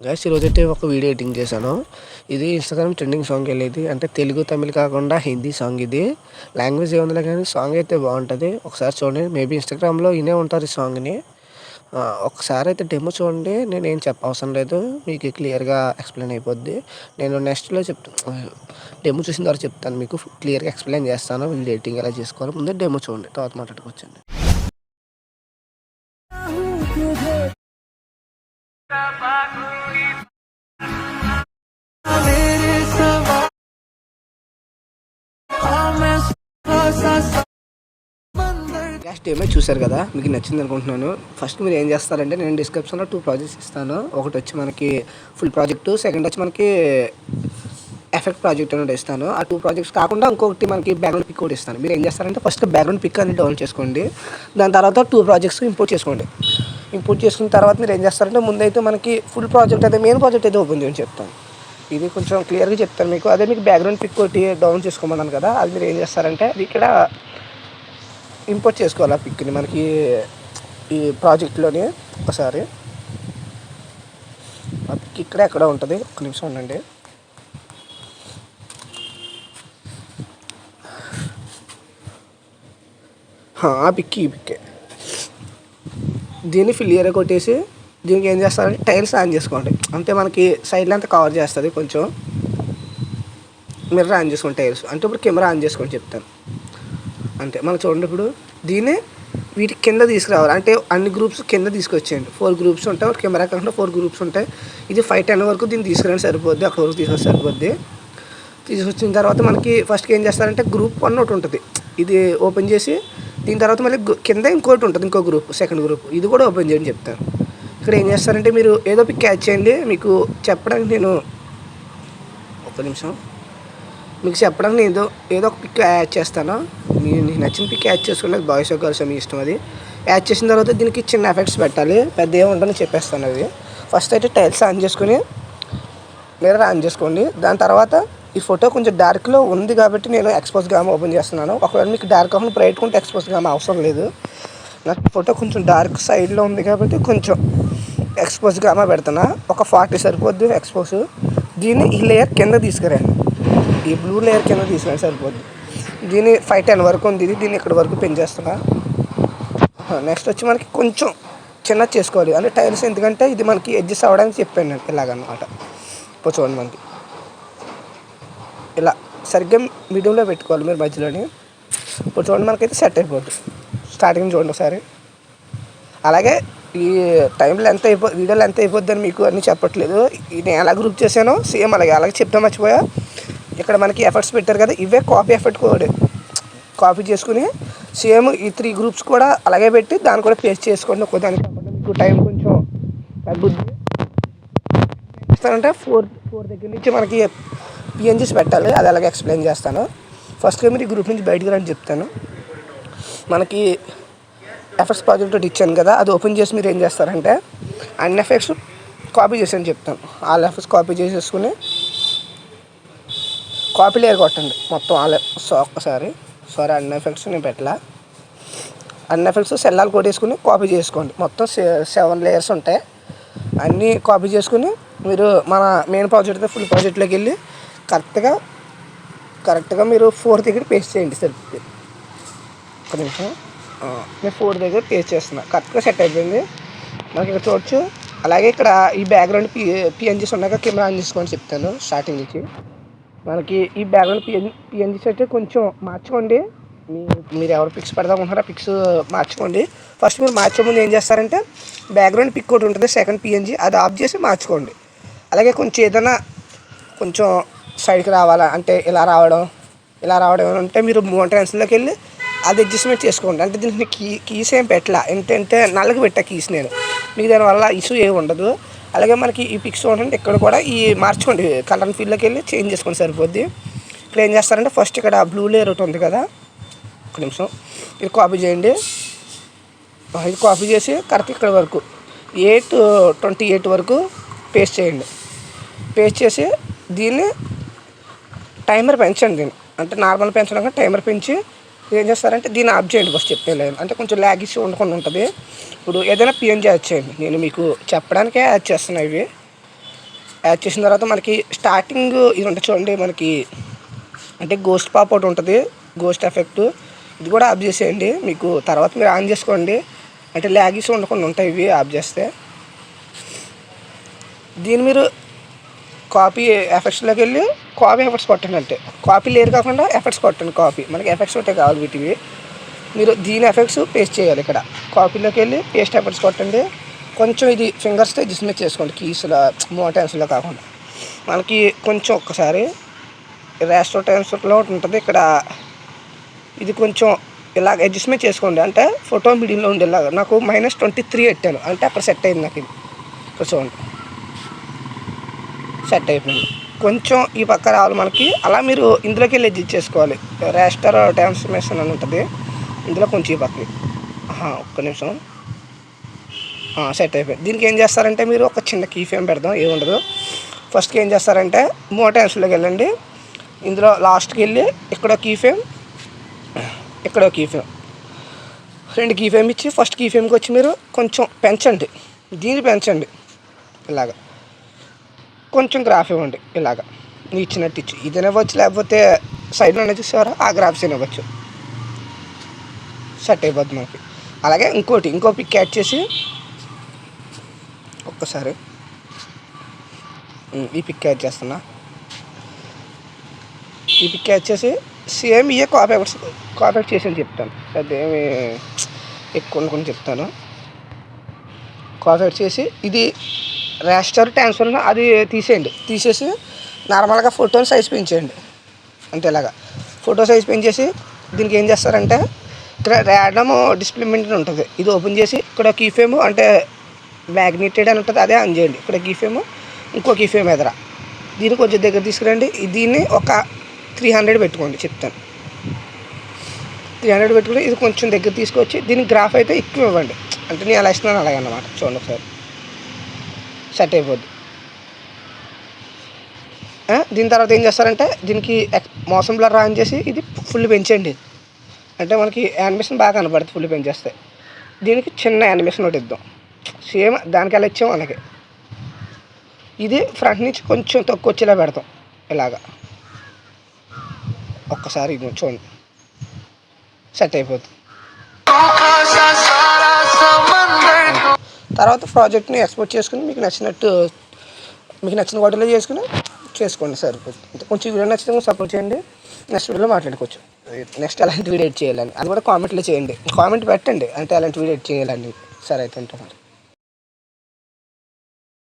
Guys ఈరోజైతే ఒక video editing చేశాను. ఇది ఇన్‌స్టాగ్రామ్ ట్రెండింగ్ సాంగ్ వెళ్ళేది. అంటే తెలుగు, తమిళ్ కాకుండా హిందీ సాంగ్ ఇది. లాంగ్వేజ్ ఏముందిలే కానీ సాంగ్ అయితే బాగుంటుంది. ఒకసారి చూడండి. మేబీ ఇన్‌స్టాగ్రామ్‌లో వినే ఉంటారు ఈ సాంగ్‌ని. ఒకసారి అయితే డెమో చూడండి. నేనేం చెప్పవసరం లేదు. మీకు క్లియర్‌గా ఎక్స్‌ప్లెయిన్ అయిపోద్ది. నేను నెక్స్ట్‌లో డెమో చూసిన తర్వాత చెప్తాను. మీకు క్లియర్‌గా ఎక్స్‌ప్లెయిన్ చేస్తాను. వీడియో ఎడిటింగ్ ఎలా చేసుకోవాలో ముందే డెమో చూడండి. తర్వాత మాట్లాడుకోవచ్చండి. లాస్ట్ డెమో చూశారు కదా, మీకు నచ్చింది అనుకుంటున్నాను. ఫస్ట్ మీరు ఏం చేస్తారంటే, నేను డిస్క్రిప్షన్లో 2 ప్రాజెక్ట్స్ ఇస్తాను. ఒకటి వచ్చి మనకి ఫుల్ ప్రాజెక్టు, సెకండ్ వచ్చి మనకి ఎఫెక్ట్ ప్రాజెక్ట్ అనేది ఇస్తాను. ఆ 2 ప్రాజెక్ట్స్ కాకుండా ఇంకొకటి మనకి బ్యాక్గ్రౌండ్ పిక్ కూడా ఇస్తాను. మీరు ఏం చేస్తారంటే ఫస్ట్ బ్యాక్గ్రౌండ్ పిక్ అనేది డౌన్లోడ్ చేసుకోండి. దాని తర్వాత 2 ప్రాజెక్ట్స్ ఇంపోర్ట్ చేసుకోండి. ఇంపోర్ట్ చేసుకున్న తర్వాత మీరు ఏం చేస్తారంటే, ముందైతే మనకి ఫుల్ ప్రాజెక్ట్ అయితే మెయిన్ ప్రాజెక్ట్ అయితే ఓపెన్ చేయని చెప్తాను. ఇది కొంచెం క్లియర్గా చెప్తాను మీకు. అదే మీకు బ్యాక్గ్రౌండ్ పిక్ ఒకటి డౌన్లోడ్ చేసుకోమన్నాను కదా, అది మీరు ఏం చేస్తారంటే అది ఇక్కడ ఇంపోర్ట్ చేసుకోవాలి. ఆ పిక్ని మనకి ఈ ప్రాజెక్ట్లోని ఒకసారి ఆ పిక్ ఇక్కడ ఎక్కడ ఉంటుంది. ఒక్క నిమిషం ఉండండి. ఆ పిక్ ఈ పిక్కే. దీన్ని క్లియర్గా కొట్టేసి దీనికి ఏం చేస్తారంటే టైల్స్ ఆన్ చేసుకోండి. అంటే మనకి సైడ్లో అంతా కవర్ చేస్తుంది. కొంచెం మిర్రర్ ఆన్ చేసుకోండి టైల్స్. అంటే ఇప్పుడు కెమెరా ఆన్ చేసుకొని చెప్తాను. అంతే. మనం చూడండి, ఇప్పుడు దీన్ని వీటికి కింద తీసుకురావాలి. అంటే అన్ని గ్రూప్స్ కింద తీసుకొచ్చేయండి. 4 గ్రూప్స్ ఉంటాయి. ఒక కెమెరా కాకుండా 4 గ్రూప్స్ ఉంటాయి. ఇది 5-10 వరకు దీన్ని తీసుకురండి సరిపోద్ది. అక్కడ వరకు తీసుకొస్తే సరిపోద్ది. తీసుకొచ్చిన తర్వాత మనకి ఫస్ట్కి ఏం చేస్తారంటే గ్రూప్ 1 ఒకటి ఉంటుంది. ఇది ఓపెన్ చేసి దీని తర్వాత మళ్ళీ కింద ఇంకోటి ఉంటుంది, ఇంకో గ్రూప్, సెకండ్ గ్రూప్. ఇది కూడా ఓపెన్ చేయండి చెప్తాను. ఇక్కడ ఏం చేస్తారంటే మీరు ఏదో పిక్ క్యాచ్ చేయండి. మీకు చెప్పడానికి నేను ఒక్క నిమిషం మీకు చెప్పడానికి నేను ఏదో ఒక పిక్ యాడ్ చేస్తాను. మీకు నచ్చిన పిక్ యాడ్ చేసుకోండి. అది బాయ్స్ గర్ల్స్ మీ ఇష్టం. అది యాడ్ చేసిన తర్వాత దీనికి చిన్న ఎఫెక్ట్స్ పెట్టాలి. పెద్ద ఏముంటుందని చెప్పేస్తాను. అది ఫస్ట్ అయితే టైల్స్ ఆన్ చేసుకుని మిర్రర్ ఆన్ చేసుకోండి. దాని తర్వాత ఈ ఫోటో కొంచెం డార్క్లో ఉంది కాబట్టి నేను ఎక్స్పోజ్ గామా ఓపెన్ చేస్తున్నాను. ఒకవేళ మీకు డార్క్ కాకుండా బ్రైట్ ఉంటే ఎక్స్పోజ్ గామా అవసరం లేదు. నాకు ఫోటో కొంచెం డార్క్ సైడ్లో ఉంది కాబట్టి కొంచెం ఎక్స్పోజ్ గామా పెడుతున్నా. ఒక 40 సరిపోద్ది ఎక్స్పోజ్. దీన్ని ఈ లేయర్ కింద తీసుకురండి. ఈ బ్లూ లేయర్ కింద తీసుకురండి సరిపోద్ది. దీన్ని 5-10 వరకు ఉంది. దీన్ని ఇక్కడ వరకు పెంచేస్తున్నా. నెక్స్ట్ వచ్చి మనకి కొంచెం చిన్నది చేసుకోవాలి. అంటే టైల్స్ ఎందుకంటే ఇది మనకి అడ్జస్ట్ అవ్వడానికి చెప్పాను నేను ఇలాగన్నమాట. ఇప్పుడు చూడండి, మనకి ఇలా సరిగ్గా మీడియంలో పెట్టుకోవాలి మీరు మధ్యలోని. ఇప్పుడు చూడండి, మనకైతే సెట్ అయిపోద్ది. స్టార్టింగ్ చూడండి ఒకసారి. అలాగే ఈ టైంలో ఎంత వీడియోలో ఎంత అయిపోద్ది అని మీకు అన్నీ చెప్పట్లేదు. నేను ఎలా గ్రూప్ చేశానో సేమ్ అలాగే చెప్తా మర్చిపోయా. ఇక్కడ మనకి ఎఫర్ట్స్ పెట్టారు కదా, ఇవే కాపీ ఎఫర్ట్ కోడ్ కాపీ చేసుకుని సేమ్ ఈ 3 గ్రూప్స్ కూడా అలాగే పెట్టి దాన్ని కూడా పేస్ట్ చేసుకోండి. ఒక్కోదానికి మీకు టైం కొంచెం తగ్గుద్ది. చేస్తానంటే 4 దగ్గర నుంచి మనకి పిఎన్జీస్ పెట్టాలి. అది అలాగే ఎక్స్ప్లెయిన్ చేస్తాను. ఫస్ట్గా మీరు ఈ గ్రూప్ నుంచి బయటకు రండి చెప్తాను. మనకి ఎఫెక్ట్స్ ప్రాజెక్ట్ ఒకటి ఇచ్చాను కదా, అది ఓపెన్ చేసి మీరు ఏం చేస్తారంటే అన్ని ఎఫెక్ట్స్ కాపీ చేసాను చెప్తాను. ఆల్ ఎఫెక్ట్స్ కాపీ చేసేసుకుని కాపీ లేయర్ కొట్టండి మొత్తం ఒక్కసారి. అన్ని ఎఫెక్ట్స్ నేను పెట్టలా. అన్ని ఎఫెక్ట్స్ సెల్లాలు కొట్టేసుకుని కాపీ చేసుకోండి. మొత్తం 7 లేయర్స్ ఉంటాయి. అన్నీ కాపీ చేసుకుని మీరు మన మెయిన్ ప్రాజెక్ట్ అయితే ఫుల్ ప్రాజెక్ట్లోకి వెళ్ళి కరెక్ట్గా మీరు 4 దగ్గర పేస్ట్ చేయండి సరిపోతుంది. ఒక నిమిషం. నేను 4 దగ్గర పేస్ట్ చేస్తున్నాను. కరెక్ట్గా సెట్ అయిపోయింది. మనకి ఇక్కడ చూడొచ్చు. అలాగే ఇక్కడ ఈ బ్యాక్గ్రౌండ్ పిఎన్జీస్ ఉన్నాక కెమెరా ఆన్ చేసుకొని చెప్తాను స్టార్టింగ్ నుంచి. మనకి ఈ బ్యాక్గ్రౌండ్ పిఎన్జీస్ అయితే కొంచెం మార్చుకోండి. మీరు ఎవరు పిక్స్ పెడదామనుకుంటారో ఆ పిక్స్ మార్చుకోండి. ఫస్ట్ మీరు మార్చే ముందు ఏం చేస్తారంటే బ్యాక్గ్రౌండ్ పిక్ ఒకటి ఉంటుంది, సెకండ్ పిఎన్జీ, అది ఆఫ్ చేసి మార్చుకోండి. అలాగే కొంచెం ఏదైనా కొంచెం సైడ్కి రావాలా అంటే ఇలా రావడం ఏమైనా ఉంటే మీరు మోటరెన్స్లోకి వెళ్ళి అది అడ్జస్ట్మెంట్ చేసుకోండి. అంటే దీనికి కీస్ ఏం పెట్టాల, ఏంటంటే నల్లకి పెట్టా కీస్ నేను. మీకు దానివల్ల ఇష్యూ ఏమి ఉండదు. అలాగే మనకి ఈ పిక్స్ ఉంటే ఇక్కడ కూడా ఈ మార్చుకోండి. కలర్ ఫీల్డ్లోకి వెళ్ళి చేంజ్ చేసుకోండి సరిపోద్ది. ఇక్కడ ఏం చేస్తారంటే ఫస్ట్ ఇక్కడ బ్లూ లేయర్ ఒకటి ఉంది కదా, ఒక నిమిషం, ఇది కాపీ చేయండి. ఇది కాపీ చేసి కరెక్ట్ ఇక్కడ వరకు 8:28 వరకు పేస్ట్ చేయండి. పేస్ట్ చేసి దీన్ని టైమర్ పెంచండి. దీన్ని అంటే నార్మల్ పెంచడం టైమర్ పెంచి ఏం చేస్తారంటే దీన్ని ఆఫ్ చేయండి. ఫస్ట్ చెప్పేలేదు అంటే కొంచెం ల్యాగ్ ఇష్యూ ఉండకుండా ఉంటుంది. ఇప్పుడు ఏదైనా పిఎన్జీ యాడ్ చేయండి. నేను మీకు చెప్పడానికే యాడ్ చేస్తున్నా ఇవి. యాడ్ చేసిన తర్వాత మనకి స్టార్టింగ్ ఇది ఉంటుంది చూడండి, మనకి అంటే గోస్ట్ పాప్ ఒకటి ఉంటుంది, గోస్ట్ ఎఫెక్ట్. ఇది కూడా ఆఫ్ చేసేయండి, మీకు తర్వాత మీరు ఆన్ చేసుకోండి. అంటే ల్యాగీస్ ఉండకుండా ఉంటాయి ఇవి ఆఫ్ చేస్తే. దీన్ని మీరు కాపీ ఎఫెక్ట్స్లోకి వెళ్ళి కాపీ ఎఫెక్ట్స్ కొట్టండి. అంటే కాపీ లేరు కాకుండా ఎఫెక్ట్స్ కొట్టండి. కాపీ మనకి ఎఫెక్ట్స్ ఒకటే కావాలి వీటివి. మీరు దీని ఎఫెక్ట్స్ పేస్ట్ చేయాలి. ఇక్కడ కాపీలోకి వెళ్ళి పేస్ట్ ఎఫెక్ట్స్ కొట్టండి. కొంచెం ఇది ఫింగర్స్తో డిస్మిస్ చేసుకోండి, కీస్లో మోటాన్స్లో కాకుండా. మనకి కొంచెం ఒక్కసారి రేస్టో ట్రాన్స్ఫర్లో ఒకటి ఉంటుంది ఇక్కడ, ఇది కొంచెం ఇలాగ అడ్జస్ట్మెంట్ చేసుకోండి. అంటే ఫోటో మీడియంలో ఉండేలాగా. నాకు -23 పెట్టాను, అంటే అక్కడ సెట్ అయింది నాకు. ఇది ఇక్కడ చూడండి, సెట్ అయిపోయింది. కొంచెం ఈ పక్క రావాలి మనకి. అలా మీరు ఇందులోకి వెళ్ళి అడ్జస్ట్ చేసుకోవాలి. రేస్టర్ ట్రాన్స్ఫర్మేషన్ అని ఉంటుంది ఇందులో. కొంచెం ఈ పక్కకి ఒక్క నిమిషం, సెట్ అయిపోయింది. దీనికి ఏం చేస్తారంటే మీరు ఒక చిన్న కీ ఫ్రేమ్ పెడదాం, ఏముండదు. ఫస్ట్కి ఏం చేస్తారంటే మోటాన్స్లోకి వెళ్ళండి. ఇందులో లాస్ట్కి వెళ్ళి ఇక్కడ కీ ఫ్రేమ్, ఇక్కడ కీ ఫ్రేమ్, 2 కీ ఫ్రేమ్ ఇచ్చి ఫస్ట్ కీ ఫ్రేమ్కి వచ్చి మీరు కొంచెం పెంచండి, దీన్ని పెంచండి ఇలాగ. కొంచెం గ్రాఫ్ ఇవ్వండి ఇలాగ, ఇచ్చినట్టు ఇచ్చి. ఇది ఇవ్వచ్చు, లేకపోతే సైడ్లో చూసారా ఆ గ్రాఫ్స్ ఇవ్వచ్చు. సెట్ అయిపోద్ది మనకి. అలాగే ఇంకో పిక్ యాడ్ చేసి ఒక్కసారి ఈ పిక్ యాడ్ చేస్తున్నా. ఈ పిక్ యాడ్ చేసి సేమ్ ఇవే కాపీ చేసి చెప్తాను. అదేమి ఎక్కువ అనుకుని చెప్తాను. కాపీ చేసి ఇది రేస్టర్ ట్రాన్స్ఫర్ అది తీసేసి నార్మల్గా ఫోటోని సైజ్ పెంచేయండి. అంటే ఇలాగా ఫోటో సైజ్ పెంచేసి దీనికి ఏం చేస్తారంటే ఇక్కడ ర్యాండమ్ డిస్ప్లేమెంట్ ఉంటుంది, ఇది ఓపెన్ చేసి ఇక్కడ కీ ఫ్రేమ్ అంటే మ్యాగ్నెటెడ్ అని ఉంటుంది, అదే ఆన్ చేయండి. ఇక్కడ కీ ఫ్రేమ్, ఇంకో కీ ఫ్రేమ్ ఎదురా, దీన్ని కొంచెం దగ్గర తీసుకురండి. దీన్ని ఒక 300 పెట్టుకోండి చెప్తాను. 300 పెట్టుకుని ఇది కొంచెం దగ్గర తీసుకొచ్చి దీనికి గ్రాఫ్ అయితే ఎక్కువ ఇవ్వండి. అంటే నేను అలా ఇస్తున్నాను అలాగే అన్నమాట. చూడండి ఒకసారి, సెట్ అయిపోద్ది. దీని తర్వాత ఏం చేస్తారంటే దీనికి మోషన్ బ్లర్ ఆన్ చేసి ఇది ఫుల్ పెంచండి. అంటే మనకి యానిమేషన్ బాగా కనపడుతుంది ఫుల్ పెంచేస్తే. దీనికి చిన్న యానిమేషన్ ఒకటి ఇద్దాం, సేమ్ దానికి ఎలా ఇచ్చాము అలాగే. ఇది ఫ్రంట్ నుంచి కొంచెం తక్కువ వచ్చేలా పెడతాం ఇలాగా. ఒక్కసారి ఇది చూడండి, సెట్ అయిపోతుంది. తర్వాత ప్రాజెక్ట్ని ఎక్స్పోర్ట్ చేసుకుని మీకు నచ్చిన వాటిలో చేసుకోండి సరిపోతుంది. కొంచెం వీడియో నచ్చితే సపోర్ట్ చేయండి. నెక్స్ట్ వీడియోలో మాట్లాడుకోవచ్చు. నెక్స్ట్ ఎలాంటి వీడియో ఎడిట్ చేయాలని అది కూడా కామెంట్లో చేయండి. కామెంట్ పెట్టండి అంటే ఎలాంటి వీడియో ఎడిట్ చేయాలని. సరే అయితే ఉంటాం మరి.